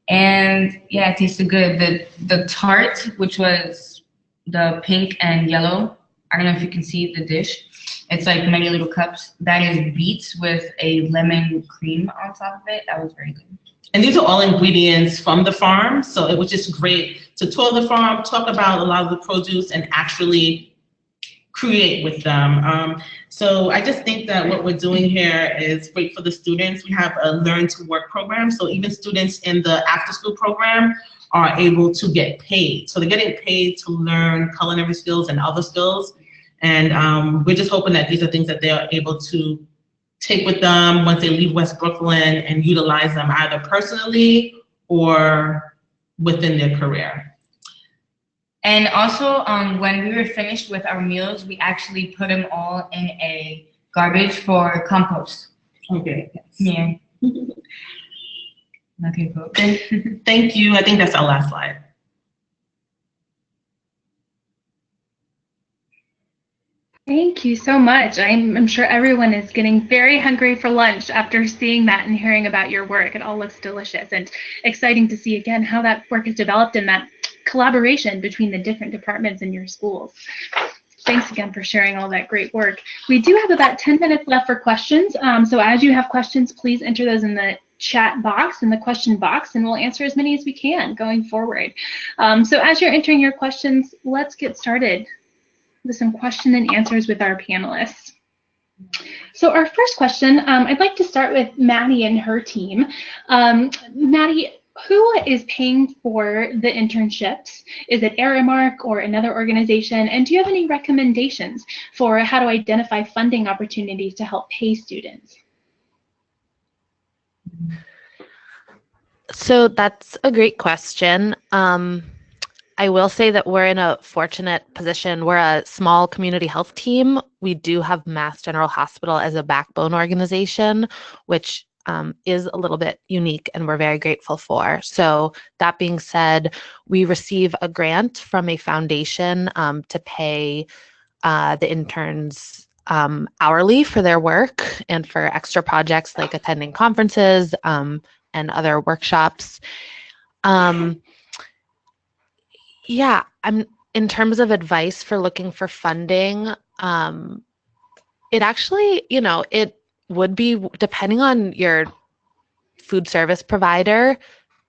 And yeah, it tasted good. The tart, which was the pink and yellow, I don't know if you can see the dish. It's like many little cups. That is beets with a lemon cream on top of it. That was very good. And these are all ingredients from the farm. So it was just great to tour the farm, talk about a lot of the produce, and actually create with them. So I just think that what we're doing here is great for the students. We have a learn to work program, so even students in the after school program are able to get paid. So they're getting paid to learn culinary skills and other skills. And we're just hoping that these are things that they're able to take with them once they leave West Brooklyn and utilize them either personally or within their career. And also, when we were finished with our meals, we actually put them all in a garbage for compost. Okay. Yeah. Okay, cool. Thank you. I think that's our last slide. Thank you so much. I'm sure everyone is getting very hungry for lunch after seeing that and hearing about your work. It all looks delicious and exciting to see again how that work is developed and that collaboration between the different departments in your schools. Thanks again for sharing all that great work. We do have about 10 minutes left for questions. So as you have questions, please enter those in the chat box, in the question box, and we'll answer as many as we can going forward. So as you're entering your questions, let's get started with some question and answers with our panelists. So our first question, I'd like to start with Maddie and her team. Maddie, who is paying for the internships? Is it Aramark or another organization? And do you have any recommendations for how to identify funding opportunities to help pay students? So that's a great question. I will say that we're in a fortunate position. We're a small community health team. We do have Mass General Hospital as a backbone organization, which is a little bit unique and we're very grateful for. So that being said, we receive a grant from a foundation to pay the interns hourly for their work and for extra projects like attending conferences and other workshops. Yeah, in terms of advice for looking for funding, it actually, it would be, depending on your food service provider,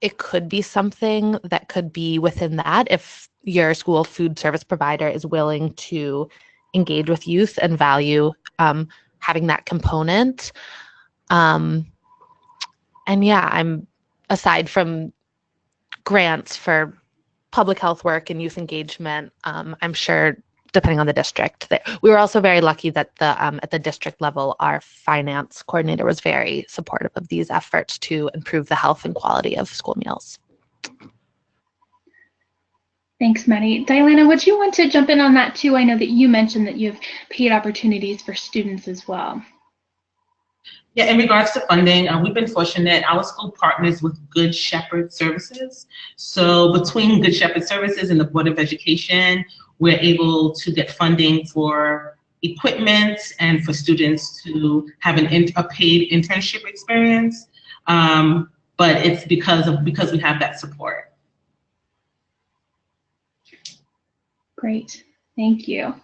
it could be something that could be within that if your school food service provider is willing to engage with youth and value having that component. And yeah, aside from grants for public health work and youth engagement, I'm sure depending on the district. We were also very lucky that at the district level, our finance coordinator was very supportive of these efforts to improve the health and quality of school meals. Thanks, Maddie. Diana, would you want to jump in on that too? I know that you mentioned that you have paid opportunities for students as well. Yeah, in regards to funding, we've been fortunate. Our school partners with Good Shepherd Services. So between Good Shepherd Services and the Board of Education, we're able to get funding for equipment and for students to have a paid internship experience. But it's because we have that support. Great. Thank you.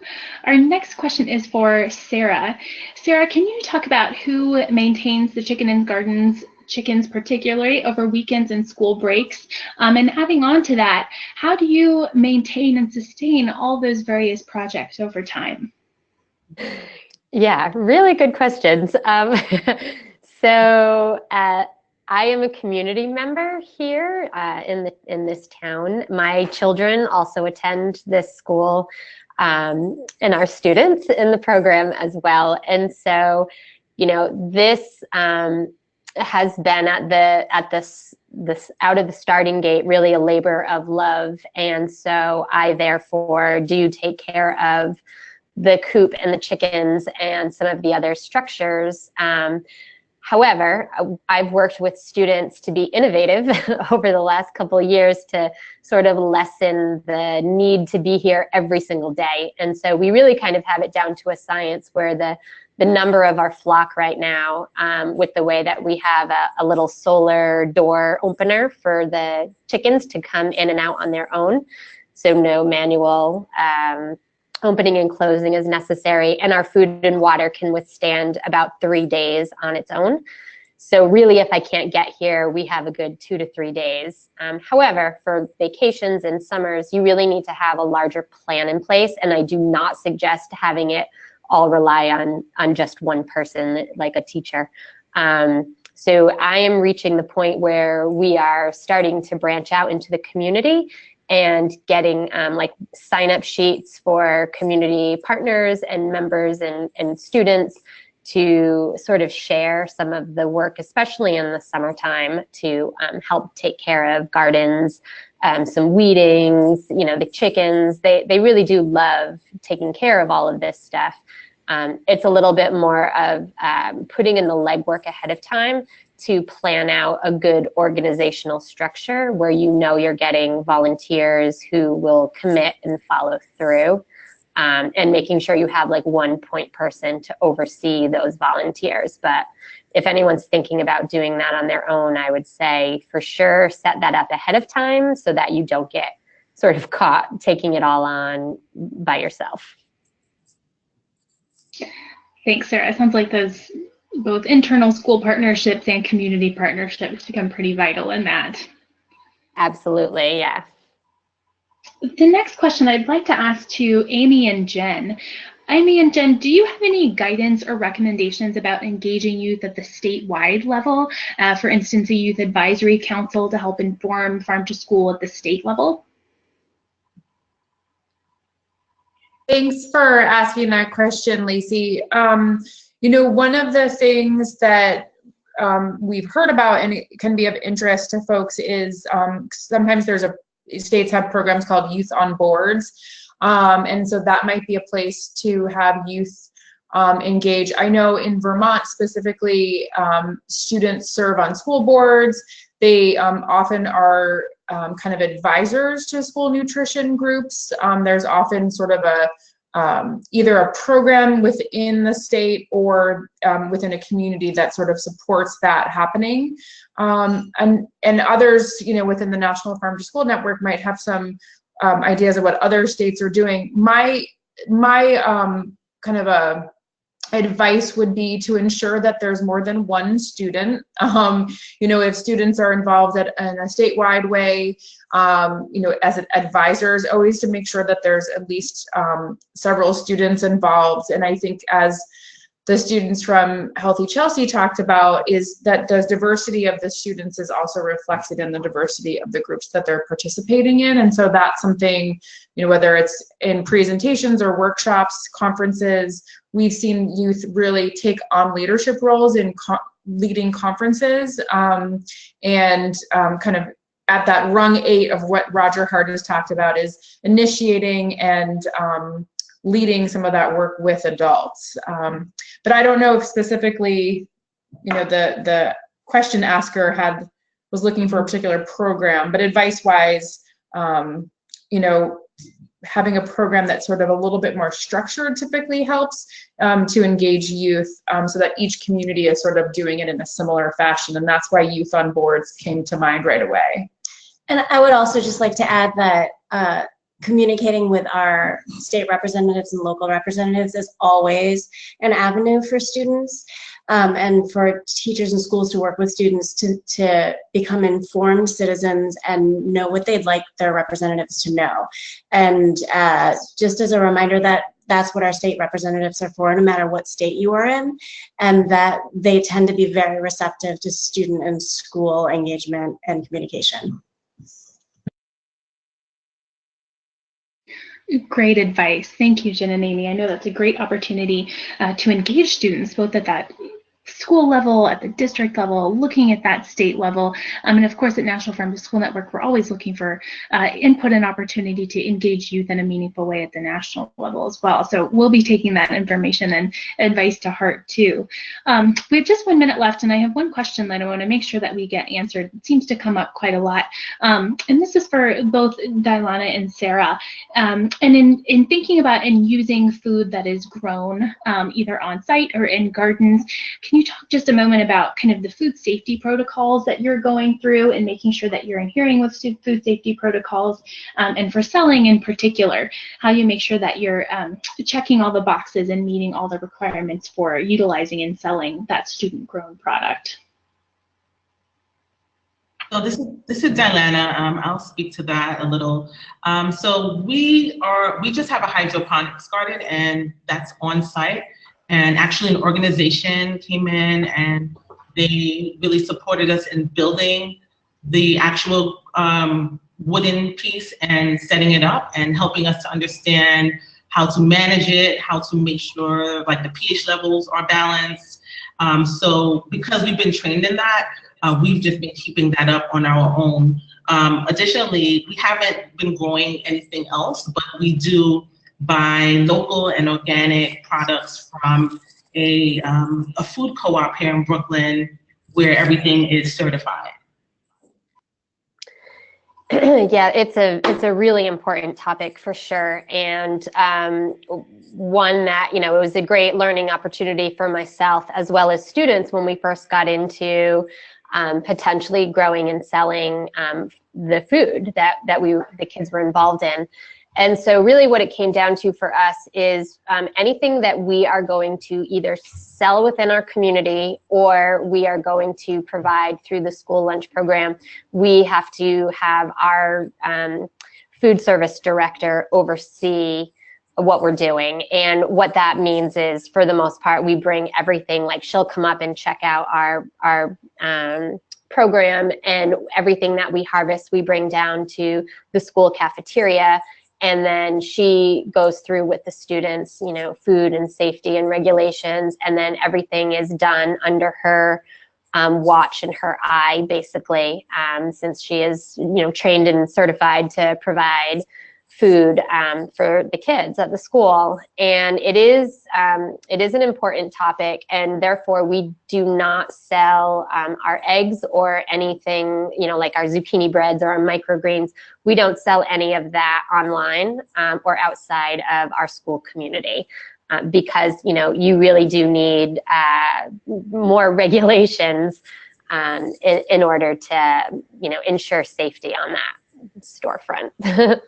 Our next question is for Sarah. Sarah, can you talk about who maintains the Chicken and Gardens chickens, particularly over weekends and school breaks? And adding on to that, how do you maintain and sustain all those various projects over time? Yeah, really good questions. So I am a community member here in this town. My children also attend this school, and our students in the program as well. And so, this has been at this out of the starting gate really a labor of love. And so I therefore do take care of the coop and the chickens and some of the other structures. However, I've worked with students to be innovative over the last couple of years to sort of lessen the need to be here every single day. And so we really kind of have it down to a science where the number of our flock right now, with the way that we have a little solar door opener for the chickens to come in and out on their own. So no manual opening and closing is necessary, and our food and water can withstand about 3 days on its own. So really, if I can't get here, we have a good 2 to 3 days. However, for vacations and summers, you really need to have a larger plan in place, and I do not suggest having it all rely on just one person, like a teacher. So I am reaching the point where we are starting to branch out into the community and getting like sign-up sheets for community partners and members and students to sort of share some of the work, especially in the summertime, to help take care of gardens, some weedings, you know, the chickens. They really do love taking care of all of this stuff. It's a little bit more of putting in the legwork ahead of time to plan out a good organizational structure where you know you're getting volunteers who will commit and follow through, and making sure you have like one point person to oversee those volunteers. But if anyone's thinking about doing that on their own, I would say for sure set that up ahead of time so that you don't get sort of caught taking it all on by yourself. Thanks, Sarah. It sounds like those both internal school partnerships and community partnerships become pretty vital in that. Absolutely, yeah. The next question I'd like to ask to Amy and Jen. Amy and Jen, do you have any guidance or recommendations about engaging youth at the statewide level? For instance, a youth advisory council to help inform farm to school at the state level? Thanks for asking that question, Lacey. You know, one of the things that we've heard about and it can be of interest to folks is sometimes states have programs called youth on boards. And so that might be a place to have youth engage. I know in Vermont specifically, students serve on school boards. They often are kind of advisors to school nutrition groups. There's often sort of either a program within the state or within a community that sort of supports that happening. And others, you know, within the National Farm to School Network might have some ideas of what other states are doing. My kind of advice would be to ensure that there's more than one student. You know, if students are involved in a statewide way, you know, as advisors, always to make sure that there's at least several students involved. And I think as the students from Healthy Chelsea talked about, is that the diversity of the students is also reflected in the diversity of the groups that they're participating in. And so that's something, you know, whether it's in presentations or workshops, conferences, we've seen youth really take on leadership roles in leading conferences, and kind of at that rung 8 of what Roger Hart has talked about is initiating and leading some of that work with adults. But I don't know if specifically, you know, the question asker was looking for a particular program, but advice-wise, you know, having a program that's sort of a little bit more structured typically helps to engage youth, so that each community is sort of doing it in a similar fashion. And that's why youth on boards came to mind right away. And I would also just like to add that communicating with our state representatives and local representatives is always an avenue for students, and for teachers and schools to work with students to become informed citizens and know what they'd like their representatives to know. And just as a reminder that that's what our state representatives are for, no matter what state you are in, and that they tend to be very receptive to student and school engagement and communication. Great advice. Thank you, Jen and Amy. I know that's a great opportunity to engage students both at that school level, at the district level, looking at that state level. And of course, at National Farm to School Network, we're always looking for input and opportunity to engage youth in a meaningful way at the national level as well. So we'll be taking that information and advice to heart too. We have just 1 minute left, and I have one question that I want to make sure that we get answered. It seems to come up quite a lot. And this is for both Dialana and Sarah. And in thinking about and using food that is grown either on site or in gardens, can you talk just a moment about kind of the food safety protocols that you're going through and making sure that you're adhering with food safety protocols, and for selling in particular, how you make sure that you're checking all the boxes and meeting all the requirements for utilizing and selling that student-grown product? So this is Diana. I'll speak to that a little. So we just have a hydroponics garden, and that's on site. And actually, an organization came in and they really supported us in building the actual wooden piece and setting it up and helping us to understand how to manage it, how to make sure like the pH levels are balanced. So because we've been trained in that, we've just been keeping that up on our own. Additionally, we haven't been growing anything else, but we do buy local and organic products from a food co-op here in Brooklyn where everything is certified. Yeah, it's a really important topic for sure, and one that, you know, it was a great learning opportunity for myself as well as students when we first got into potentially growing and selling the food that the kids were involved in. And so really what it came down to for us is anything that we are going to either sell within our community or we are going to provide through the school lunch program, we have to have our food service director oversee what we're doing. And what that means is, for the most part, we bring everything, like she'll come up and check out our program, and everything that we harvest, we bring down to the school cafeteria. And then she goes through with the students, you know, food and safety and regulations, and then everything is done under her watch and her eye, basically, since she is, you know, trained and certified to provide food for the kids at the school. And it is an important topic, and therefore we do not sell our eggs or anything, you know, like our zucchini breads or our microgreens. We don't sell any of that online or outside of our school community because, you know, you really do need more regulations in order to, you know, ensure safety on that storefront.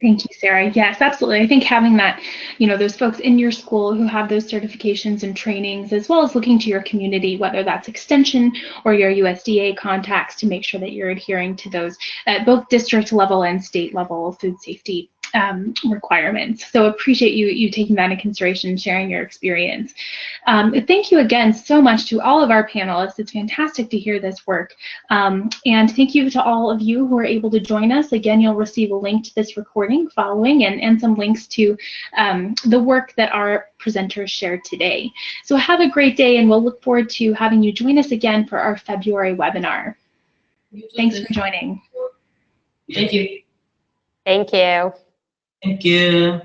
Thank you, Sarah. Yes, absolutely. I think having that, you know, those folks in your school who have those certifications and trainings, as well as looking to your community, whether that's extension or your USDA contacts, to make sure that you're adhering to those at both district level and state level food safety requirements. So appreciate you taking that into consideration and sharing your experience. Thank you again so much to all of our panelists. It's fantastic to hear this work. And thank you to all of you who are able to join us. Again, you'll receive a link to this recording following, and some links to the work that our presenters shared today. So have a great day, and we'll look forward to having you join us again for our February webinar. Thanks for joining. Thank you. Thank you. Thank you.